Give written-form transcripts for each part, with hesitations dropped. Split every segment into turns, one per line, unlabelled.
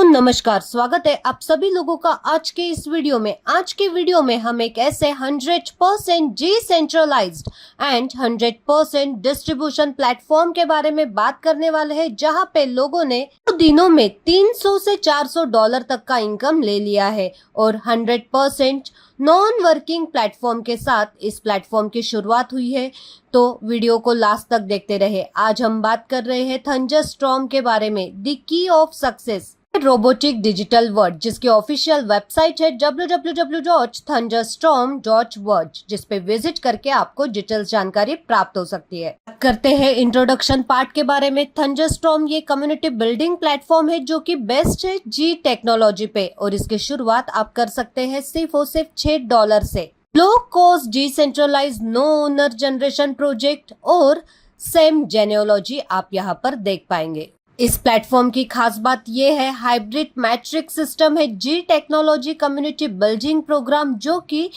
नमस्कार, स्वागत है आप सभी लोगों का आज के इस वीडियो में। आज के वीडियो में हम एक ऐसे 100% डिसेंट्रलाइज्ड एंड 100% डिस्ट्रीब्यूशन प्लेटफॉर्म के बारे में बात करने वाले हैं, जहां पे लोगों ने दिनों में 300 से 400 डॉलर तक का इनकम ले लिया है और 100% नॉन वर्किंग प्लेटफॉर्म के साथ इस प्लेटफॉर्म की शुरुआत हुई है। तो वीडियो को लास्ट तक देखते रहे। आज हम बात कर रहे हैं थंडरस्टॉर्म के बारे में, the key of success robotic digital world, जिसकी ऑफिशियल वेबसाइट है www.thunderstorm.world, जिस पे विजिट करके आपको डिटेल्स जानकारी प्राप्त हो सकती है। करते हैं इंट्रोडक्शन पार्ट के बारे में। थंडरस्टॉर्म ये कम्युनिटी बिल्डिंग प्लेटफॉर्म है जो कि बेस्ट है जी टेक्नोलॉजी पे, और इसकी शुरुआत आप कर सकते हैं सिर्फ और सिर्फ $6 से। Low cost decentralized no owner generation project और सेम जेनेओलॉजी आप यहाँ पर देख पाएंगे। इस प्लेटफॉर्म की खास बात यह है, हाइब्रिड मैट्रिक्स सिस्टम है जी टेक्नोलॉजी कम्युनिटी बिल्डिंग प्रोग्राम, जो कि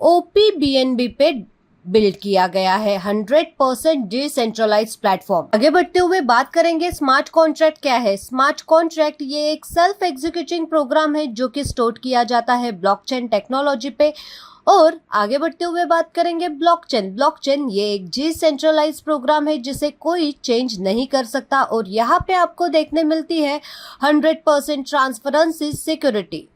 OPBNB पे बिल्ड किया गया है। 100% डिसेंट्रलाइज्ड प्लेटफॉर्म। आगे बढ़ते हुए बात करेंगे स्मार्ट कॉन्ट्रैक्ट क्या है। स्मार्ट कॉन्ट्रैक्ट ये एक सेल्फ एग्जीक्यूटिंग प्रोग्राम है जो कि स्टोर किया जाता है ब्लॉकचेन टेक्नोलॉजी पे। और आगे बढ़ते हुए बात करेंगे ब्लॉकचेन। ब्लॉकचेन ये एक डिसेंट्रलाइज्ड प्रोग्राम है जिसे कोई चेंज नहीं कर सकता, और यहाँ पे आपको देखने मिलती है 100% ट्रांसपेरेंसी सिक्योरिटी।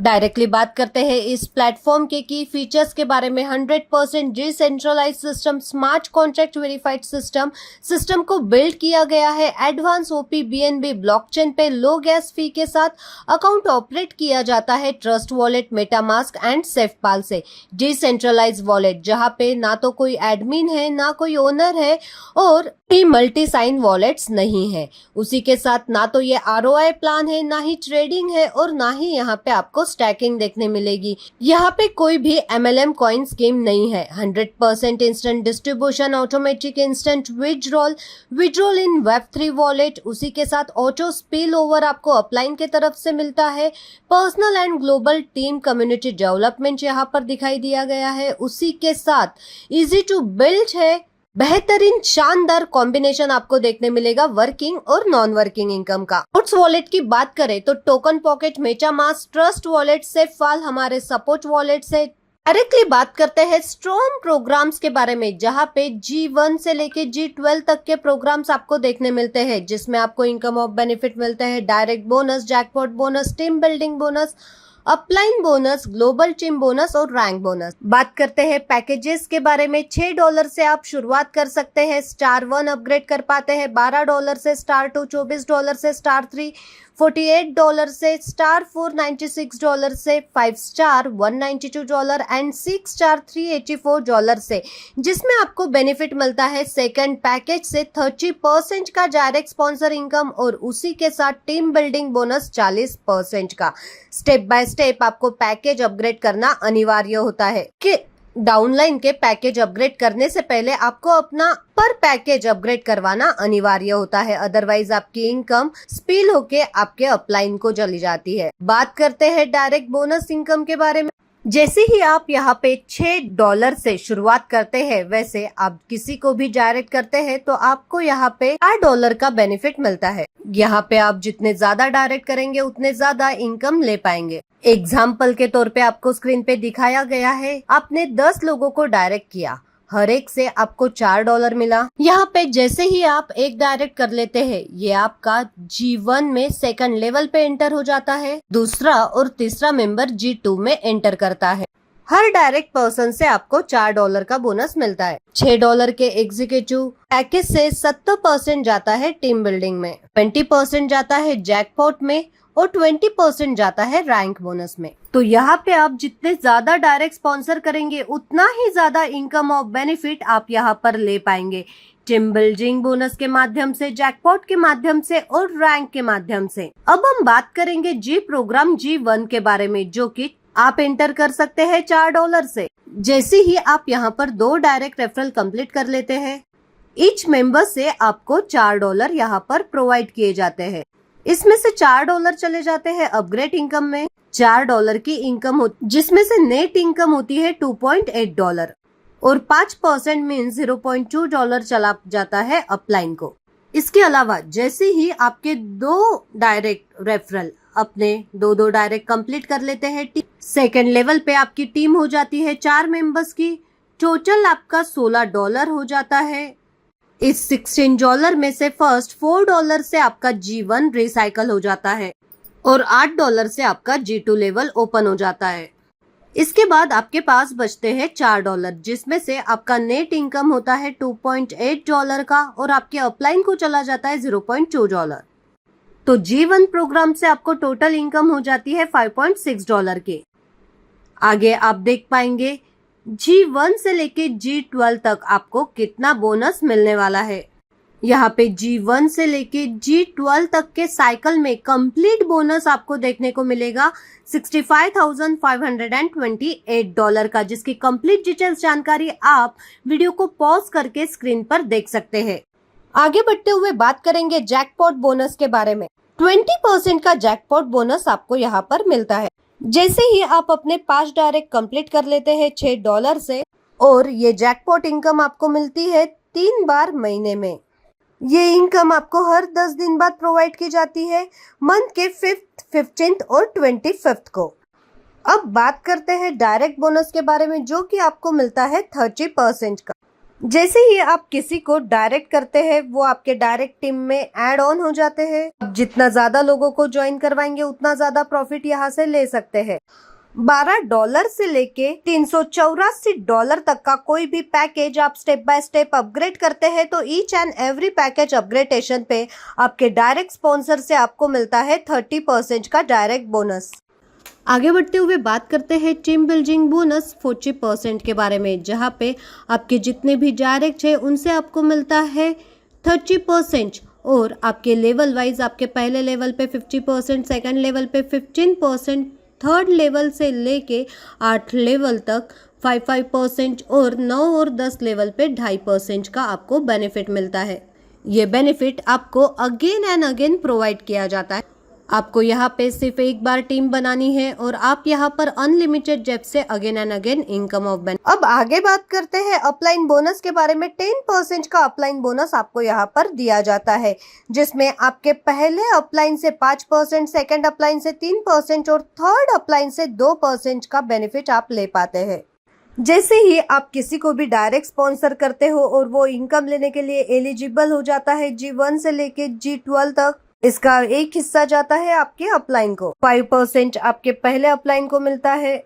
डायरेक्टली बात करते हैं इस प्लेटफॉर्म के की फीचर्स के बारे में। 100% decentralized system, smart contract verified system को बिल्ड किया गया है एडवांस OPBNB ब्लॉकचेन पे। लो गैस फी के साथ अकाउंट ऑपरेट किया जाता है trust wallet, MetaMask and SafePal से। डिसेंट्रलाइज्ड वॉलेट जहां पे ना तो कोई एडमिन है, ना कोई ओनर है, और मल्टी साइन वॉलेट्स नहीं है। उसी के साथ ना तो ये ROI प्लान है, ना ही ट्रेडिंग है, और ना ही यहाँ पे आपको स्टैकिंग देखने मिलेगी। यहाँ पे कोई भी MLM कॉइन स्कीम नहीं है। 100% instant distribution, automatic instant withdrawal in Web3 wallet. उसी के साथ ऑटो स्पिल ओवर आपको अपलाइन के तरफ से मिलता है। Personal and global team community development यहाँ पर दिखाई दिया गया है। उसी के साथ इजी टू बिल्ड है। बेहतरीन शानदार कॉम्बिनेशन आपको देखने मिलेगा वर्किंग और नॉन वर्किंग इनकम का। नोट्स वॉलेट की बात करें तो token pocket, MetaMask, trust wallet, SafePal हमारे सपोर्ट वॉलेट से। डायरेक्टली बात करते हैं स्ट्रॉन्ग प्रोग्राम्स के बारे में, जहां पे G1 से लेके G12 तक के प्रोग्राम्स आपको देखने मिलते हैं, जिसमें आपको इनकम ऑफ बेनिफिट मिलते हैं, direct bonus, jackpot bonus, team building bonus, upline bonus, global team bonus और रैंक बोनस। बात करते हैं पैकेजेस के बारे में। $6 से आप शुरुआत कर सकते हैं, स्टार 1 अपग्रेड कर पाते हैं, $12 से स्टार 2, $24 से स्टार 3, $48 से स्टार 4, $96 से 5 स्टार, $192 एंड 6 स्टार $384 से, जिसमें आपको बेनिफिट मिलता है सेकंड पैकेज से 30% का डायरेक्ट स्पॉन्सर इनकम, और उसी के साथ टीम बिल्डिंग बोनस 40% का। स्टेप बाय स्टेप आपको पैकेज अपग्रेड करना अनिवार्य होता है कि डाउनलाइन के पैकेज अपग्रेड करने से पहले आपको अपना पर पैकेज अपग्रेड करवाना अनिवार्य होता है, अदरवाइज आपकी इनकम स्पिल होके आपके अपलाइन को चली जाती है। बात करते हैं डायरेक्ट बोनस इनकम के बारे में। जैसे ही आप यहाँ पे $6 से शुरुआत करते हैं, वैसे आप किसी को भी डायरेक्ट करते हैं तो आपको यहाँ पे $8 का बेनिफिट मिलता है। यहाँ पे आप जितने ज्यादा डायरेक्ट करेंगे उतने ज्यादा इनकम ले पाएंगे। एग्जाम्पल के तौर पे आपको स्क्रीन पे दिखाया गया है, आपने 10 लोगों को डायरेक्ट किया, हर एक से आपको $4 मिला। यहाँ पे जैसे ही आप एक डायरेक्ट कर लेते हैं, ये आपका G1 में सेकंड लेवल पे एंटर हो जाता है, दूसरा और तीसरा मेंबर G2 में एंटर करता है। हर डायरेक्ट पर्सन से आपको $4 का बोनस मिलता है। $6 के एग्जीक्यूटिव पैकेज से 70% जाता है टीम बिल्डिंग में, 20% जाता है जैकपॉट में, और 20% जाता है रैंक बोनस में। तो यहाँ पे आप जितने ज्यादा डायरेक्ट स्पॉन्सर करेंगे उतना ही ज्यादा इनकम ऑफ बेनिफिट आप यहाँ पर ले पाएंगे, टीम बिल्डिंग बोनस के माध्यम से, जैकपॉट के माध्यम से और रैंक के माध्यम से। अब हम बात करेंगे जी प्रोग्राम G1 के बारे में, जो कि आप एंटर कर सकते हैं $4 से। जैसे ही आप यहाँ पर 2 डायरेक्ट रेफरल कंप्लीट कर लेते हैं, ईच मेंबर से आपको $4 यहाँ पर प्रोवाइड किए जाते हैं। इसमें से $4 चले जाते हैं अपग्रेड इनकम में, $4 की इनकम होती, जिसमें से नेट इनकम होती है $2.8, और 5% मीन $0.2 चला जाता है अपलाइन को। इसके अलावा जैसे ही आपके 2 डायरेक्ट रेफरल अपने दो डायरेक्ट कंप्लीट कर लेते हैं। सेकेंड लेवल पे आपकी टीम हो जाती है 4 मेंबर्स की। टोटल आपका $16 हो जाता है। इस $16 में से फर्स्ट $4 से आपका G1 रिसाइकल हो जाता है और $8 से आपका G2 लेवल ओपन हो जाता है। इसके बाद आपके पास बचते हैं $4, जिसमें से आपका नेट इनकम होता है $2.8 का और आपके अपलाइन को चला जाता है $0.2। तो G1 प्रोग्राम से आपको टोटल इनकम हो जाती है $5.6 के। आगे आप देख पाएंगे G1 से लेके G12 तक आपको कितना बोनस मिलने वाला है। यहाँ पे G1 से लेके G12 तक के साइकिल में कंप्लीट बोनस आपको देखने को मिलेगा $65,528 का, जिसकी कंप्लीट डिटेल्स जानकारी आप वीडियो को पॉज करके स्क्रीन पर देख सकते हैं। आगे बढ़ते हुए बात करेंगे जैकपॉट बोनस के बारे में। 20% का जैकपॉट बोनस आपको यहाँ पर मिलता है जैसे ही आप अपने 5 डायरेक्ट कंप्लीट कर लेते हैं $6 से, और ये जैकपॉट इनकम आपको मिलती है 3 बार महीने में। ये इनकम आपको हर 10 दिन बाद प्रोवाइड की जाती है, मंथ के 5th, 15th और 25th को। अब बात करते हैं डायरेक्ट बोनस के बारे में, जो कि आपको मिलता है 30% का। जैसे ही आप किसी को डायरेक्ट करते हैं वो आपके डायरेक्ट टीम में ऐड ऑन हो जाते हैं। अब जितना ज्यादा लोगों को ज्वाइन करवाएंगे उतना ज्यादा प्रॉफिट यहाँ से ले सकते हैं। $12 से लेके $384 तक का कोई भी पैकेज आप स्टेप बाय स्टेप अपग्रेड करते हैं तो each and every package upgradation पे आपके डायरेक्ट स्पॉन्सर से आपको मिलता है 30% का डायरेक्ट बोनस। आगे बढ़ते हुए बात करते हैं टीम बिल्डिंग बोनस 40% के बारे में, जहाँ पे आपके जितने भी डायरेक्ट है उनसे आपको मिलता है 30% और आपके लेवल वाइज आपके पहले लेवल पे 50%, सेकंड लेवल पे 15%, थर्ड लेवल से लेके 8 लेवल तक 5% और 9 और 10 लेवल पे 2.5% का आपको बेनिफिट मिलता है। ये बेनिफिट आपको अगेन एंड अगेन प्रोवाइड किया जाता है। आपको यहाँ पे सिर्फ एक बार टीम बनानी है और आप यहाँ पर अनलिमिटेड जेब से again and again income of benefit. अब आगे बात करते हैं अपलाइन बोनस के बारे में। 10% का अपलाइन बोनस आपको यहाँ पर दिया जाता है, जिसमें आपके पहले अपलाइन से 5%, सेकंड अपलाइन से 3% और थर्ड अपलाइन से 2% का बेनिफिट आप ले पाते हैं। जैसे ही आप किसी को भी डायरेक्ट स्पॉन्सर करते हो और वो इनकम लेने के लिए एलिजिबल हो जाता है G1 से लेके G12 तक, इसका एक हिस्सा जाता है आपके अपलाइन को। 5% आपके पहले अपलाइन को मिलता है,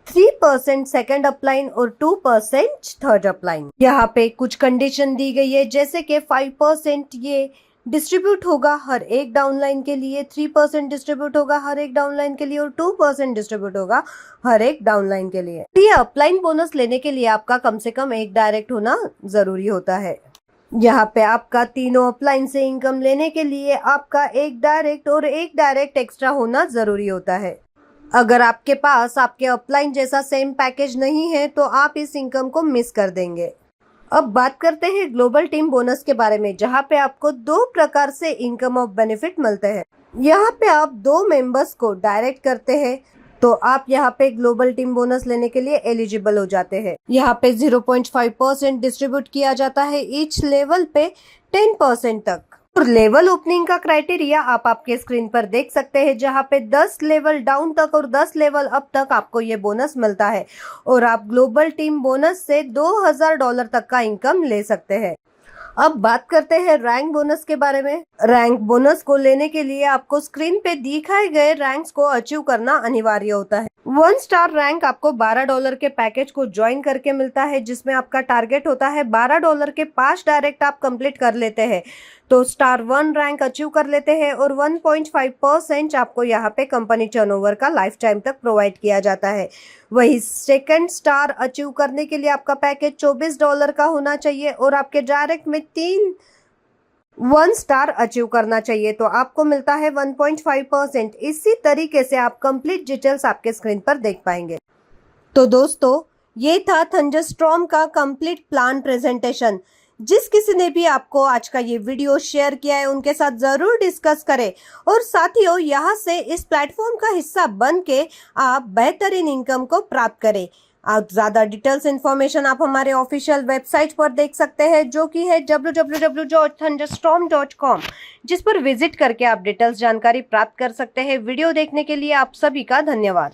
3% सेकंड अपलाइन और 2% थर्ड अपलाइन। यहाँ पे कुछ कंडीशन दी गई है, जैसे कि 5% ये डिस्ट्रीब्यूट होगा हर एक डाउनलाइन के लिए, 3% डिस्ट्रीब्यूट होगा हर एक डाउनलाइन के लिए और 2% डिस्ट्रीब्यूट होगा हर एक डाउनलाइन के लिए। ये अपलाइन बोनस लेने के लिए आपका कम से कम एक डायरेक्ट होना जरूरी होता है। यहाँ पे आपका तीनों अपलाइन से इनकम लेने के लिए आपका एक डायरेक्ट और एक डायरेक्ट एक्स्ट्रा होना जरूरी होता है। अगर आपके पास आपके अपलाइन जैसा सेम पैकेज नहीं है तो आप इस इनकम को मिस कर देंगे। अब बात करते हैं ग्लोबल टीम बोनस के बारे में, जहाँ पे आपको 2 प्रकार से इनकम ऑफ बेनिफिट मिलते हैं। यहाँ पे आप 2 मेंबर्स को डायरेक्ट करते हैं तो आप यहाँ पे ग्लोबल टीम बोनस लेने के लिए एलिजिबल हो जाते हैं। यहाँ पे 0.5% डिस्ट्रीब्यूट किया जाता है ईच लेवल पे 10% तक। और लेवल ओपनिंग का क्राइटेरिया आप आपके स्क्रीन पर देख सकते हैं, जहाँ पे 10 लेवल डाउन तक और 10 लेवल अप तक आपको ये बोनस मिलता है और आप ग्लोबल टीम बोनस से $2000 तक का इनकम ले सकते हैं। अब बात करते हैं रैंक बोनस के बारे में। रैंक बोनस को लेने के लिए आपको स्क्रीन पे दिखाए गए रैंक्स को अचीव करना अनिवार्य होता है। 1 स्टार रैंक आपको $12 के पैकेज को ज्वाइन करके मिलता है, जिसमें आपका टारगेट होता है $12 के 5 डायरेक्ट आप कंप्लीट कर लेते हैं तो स्टार 1 रैंक अचीव कर लेते हैं और 1.5% आपको यहाँ पे कंपनी टर्नओवर का लाइफ टाइम तक प्रोवाइड किया जाता है। वही सेकंड स्टार अचीव करने के लिए आपका पैकेज $24 का होना चाहिए और आपके डायरेक्ट में 1 स्टार अचीव करना चाहिए तो आपको मिलता है 1.5%। इसी तरीके से आप कंप्लीट डिटेल्स आपके स्क्रीन पर देख पाएंगे। तो दोस्तों, ये था थंडरस्टॉर्म का कंप्लीट प्लान प्रेजेंटेशन। जिस किसी ने भी आपको आज का ये वीडियो शेयर किया है उनके साथ जरूर डिस्कस करें और साथियों, यहाँ से इस प्लेटफॉर्म का हिस्सा बन के आप बेहतरीन इनकम को प्राप्त करें। आप ज़्यादा डिटेल्स इन्फॉर्मेशन आप हमारे ऑफिशियल वेबसाइट पर देख सकते हैं, जो कि है www.thunderstorm.com, जिस पर विजिट करके आप डिटेल्स जानकारी प्राप्त कर सकते हैं। वीडियो देखने के लिए आप सभी का धन्यवाद।